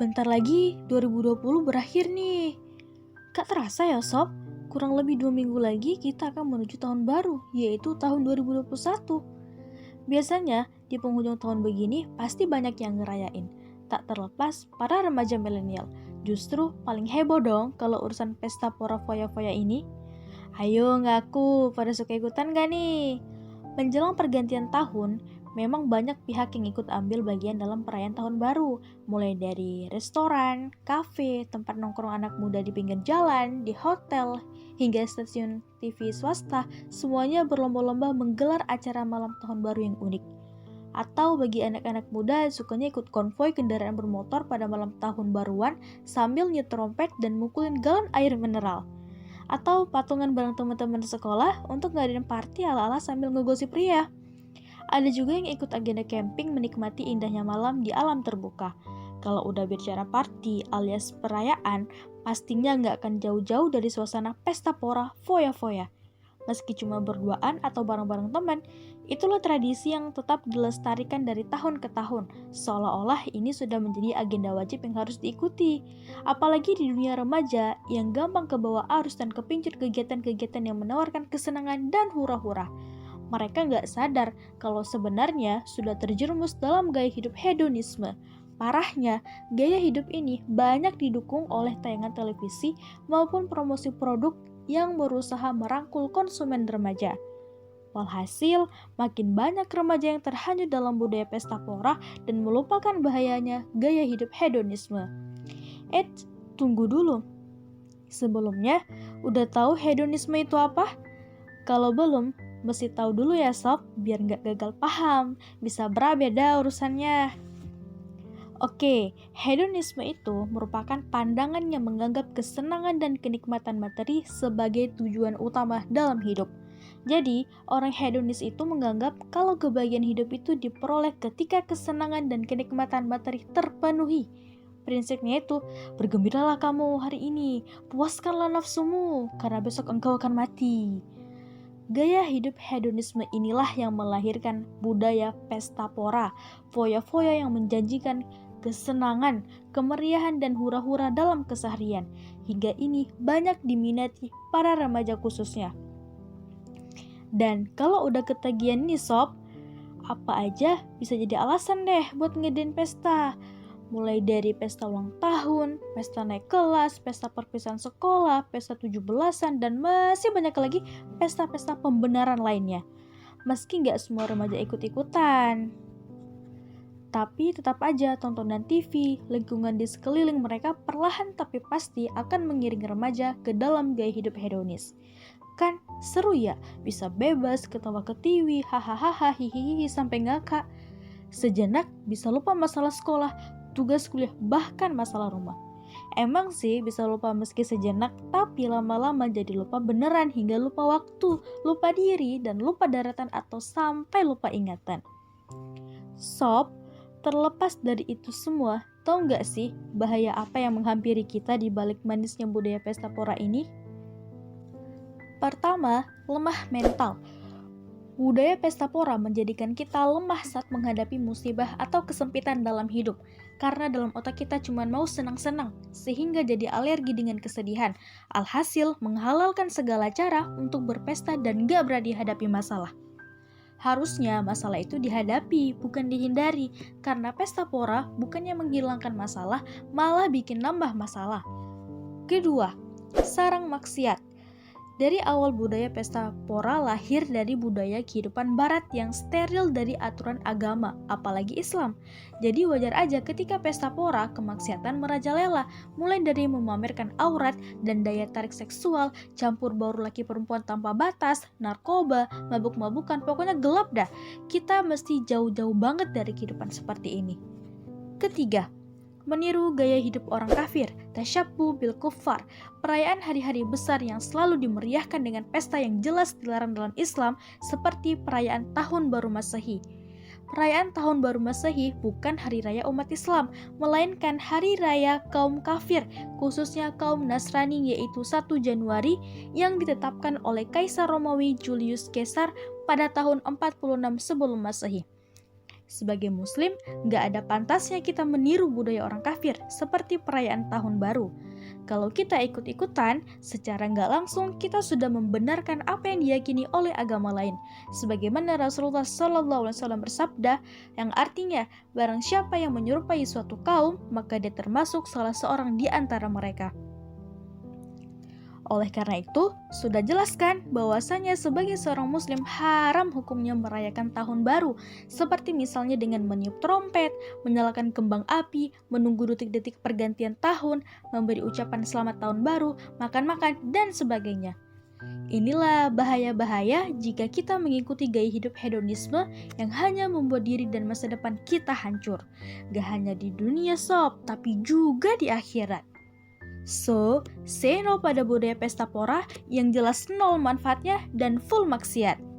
Bentar lagi 2020 berakhir nih. Gak terasa ya sob, kurang lebih 2 minggu lagi kita akan menuju tahun baru, yaitu tahun 2021. Biasanya di penghujung tahun begini pasti banyak yang ngerayain. Tak terlepas para remaja milenial. Justru paling heboh dong kalau urusan pesta pora foya-foya ini. Ayo ngaku, pada suka ikutan gak nih? Menjelang pergantian tahun, memang banyak pihak yang ikut ambil bagian dalam perayaan tahun baru, mulai dari restoran, kafe, tempat nongkrong anak muda di pinggir jalan, di hotel, hingga stasiun TV swasta, semuanya berlomba-lomba menggelar acara malam tahun baru yang unik. Atau bagi anak-anak muda sukanya ikut konvoi kendaraan bermotor pada malam tahun baruan sambil niup trompet dan mukulin galon air mineral. Atau patungan bareng teman-teman sekolah untuk ngadain party ala-ala sambil ngegosip pria. Ada juga yang ikut agenda camping menikmati indahnya malam di alam terbuka. Kalau udah bicara party alias perayaan, pastinya nggak akan jauh-jauh dari suasana pesta pora foya-foya. Meski cuma berduaan atau bareng-bareng teman, itulah tradisi yang tetap dilestarikan dari tahun ke tahun, seolah-olah ini sudah menjadi agenda wajib yang harus diikuti. Apalagi di dunia remaja yang gampang kebawa arus dan kepincut kegiatan-kegiatan yang menawarkan kesenangan dan hura-hura. Mereka nggak sadar kalau sebenarnya sudah terjerumus dalam gaya hidup hedonisme. Parahnya, gaya hidup ini banyak didukung oleh tayangan televisi maupun promosi produk yang berusaha merangkul konsumen remaja. Walhasil, makin banyak remaja yang terhanyut dalam budaya pesta pora dan melupakan bahayanya gaya hidup hedonisme. Tunggu dulu. Sebelumnya, udah tahu hedonisme itu apa? Kalau belum, mesti tahu dulu ya sob, biar nggak gagal paham. Bisa berabe dah urusannya. Oke, hedonisme itu merupakan pandangan yang menganggap kesenangan dan kenikmatan materi sebagai tujuan utama dalam hidup. Jadi, orang hedonis itu menganggap kalau kebahagiaan hidup itu diperoleh ketika kesenangan dan kenikmatan materi terpenuhi. Prinsipnya itu, bergembiralah kamu hari ini, puaskanlah nafsumu, karena besok engkau akan mati. Gaya hidup hedonisme inilah yang melahirkan budaya pesta pora, foya-foya yang menjanjikan kesenangan, kemeriahan, dan hura-hura dalam keseharian. Hingga ini banyak diminati para remaja khususnya. Dan kalau udah ketagihan nih sob, apa aja bisa jadi alasan deh buat ngadain pesta. Mulai dari pesta ulang tahun, pesta naik kelas, pesta perpisahan sekolah, pesta 17-an, dan masih banyak lagi pesta-pesta pembenaran lainnya. Meski nggak semua remaja ikut-ikutan. Tapi tetap aja tontonan TV, lingkungan di sekeliling mereka perlahan tapi pasti akan mengiring remaja ke dalam gaya hidup hedonis. Kan seru ya, bisa bebas ketawa ketiwi, hahaha, hihihi sampai ngakak. Sejenak bisa lupa masalah sekolah, tugas kuliah, bahkan masalah rumah. Emang sih bisa lupa meski sejenak, tapi lama-lama jadi lupa beneran hingga lupa waktu, lupa diri, dan lupa daratan atau sampai lupa ingatan. Sob, terlepas dari itu semua, tahu nggak sih bahaya apa yang menghampiri kita di balik manisnya budaya pesta pora ini? Pertama, lemah mental. Budaya pesta pora menjadikan kita lemah saat menghadapi musibah atau kesempitan dalam hidup. Karena dalam otak kita cuma mau senang-senang, sehingga jadi alergi dengan kesedihan. Alhasil, menghalalkan segala cara untuk berpesta dan gak berani hadapi masalah. Harusnya masalah itu dihadapi, bukan dihindari. Karena pesta pora bukannya menghilangkan masalah, malah bikin nambah masalah. Kedua, sarang maksiat. Dari awal budaya pesta pora lahir dari budaya kehidupan barat yang steril dari aturan agama, apalagi Islam. Jadi wajar aja ketika pesta pora kemaksiatan merajalela, mulai dari memamerkan aurat dan daya tarik seksual, campur baur laki perempuan tanpa batas, narkoba, mabuk-mabukan, pokoknya gelap dah. Kita mesti jauh-jauh banget dari kehidupan seperti ini. Ketiga, meniru gaya hidup orang kafir, tasyabbuh bil kuffar, perayaan hari-hari besar yang selalu dimeriahkan dengan pesta yang jelas dilarang dalam Islam seperti perayaan Tahun Baru Masehi. Perayaan Tahun Baru Masehi bukan hari raya umat Islam, melainkan hari raya kaum kafir, khususnya kaum Nasrani yaitu 1 Januari yang ditetapkan oleh Kaisar Romawi Julius Caesar pada tahun 46 sebelum Masehi. Sebagai muslim, gak ada pantasnya kita meniru budaya orang kafir seperti perayaan tahun baru. Kalau kita ikut-ikutan, secara gak langsung kita sudah membenarkan apa yang diyakini oleh agama lain. Sebagaimana Rasulullah SAW bersabda, yang artinya, barang siapa yang menyerupai suatu kaum, maka dia termasuk salah seorang di antara mereka. Oleh karena itu, sudah jelaskan bahwasanya sebagai seorang muslim haram hukumnya merayakan tahun baru, seperti misalnya dengan meniup trompet, menyalakan kembang api, menunggu detik-detik pergantian tahun, memberi ucapan selamat tahun baru, makan-makan, dan sebagainya. Inilah bahaya-bahaya jika kita mengikuti gaya hidup hedonisme yang hanya membuat diri dan masa depan kita hancur. Gak hanya di dunia sob, tapi juga di akhirat. So, say no pada budaya pesta pora yang jelas nol manfaatnya dan full maksiat.